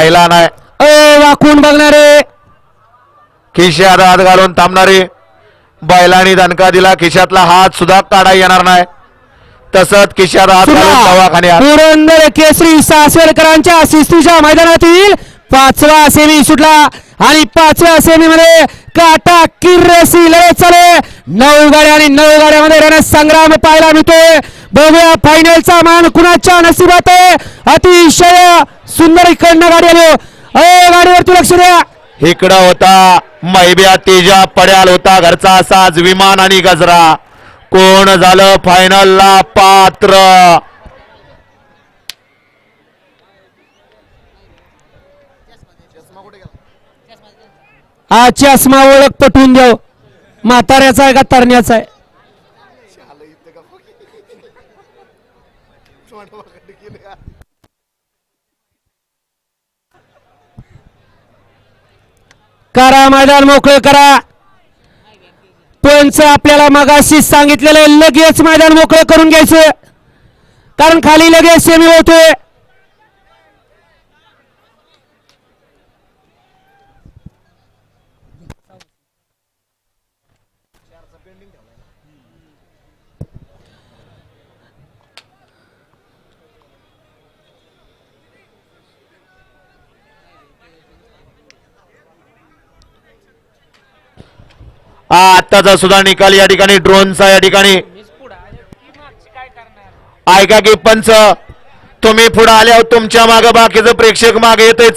राहिला नाही. वाकून बघणारे, खिशात हात घालून थांबणारे. बैलांनी दणका दिला, खिशातला हात सुद्धा काढा येणार नाही. तसंच खिशात हात घालून दवाखान्यात. पुरंदर केसरी सासवडकरांच्या शिस्तीच्या मैदानातील 5वा सेमी सुटला आणि 5व्या सेमीमध्ये काटा किर्रसी लढत चालू. 9 गाड्या आणि 9 गाड्यामध्ये रणसंग्राम पाहायला मिळतोय. बघूया फायनलचा मान कुणाच्या नशिबात आहे. अतिशय सुंदर इकडनं गाडी आलो. गाडीवरती लक्ष द्या. इकडं होता मैब्या तेजा, पड्याल होता घरचा साज विमान आणि गजरा. कोण झालं फायनलला पात्र. हा चष्मा ओळख पटवून द्याव. म्हाताऱ्याचा आहे का तरण्याचा आहे. करा मैदान मोकळे करा. पंच आपल्याला मगाशी सांगितलेलं लगेच मैदान मोकळं करून घ्यायचं, कारण खाली लगेच सेमी होतोय. आताचा सुद्धा निकाल या ठिकाणी ड्रोनचा या ठिकाणी. ऐका की पंच, तुम्ही पुढे आल्यावर तुमच्या मागे बाकीचं प्रेक्षक मागे येतंय.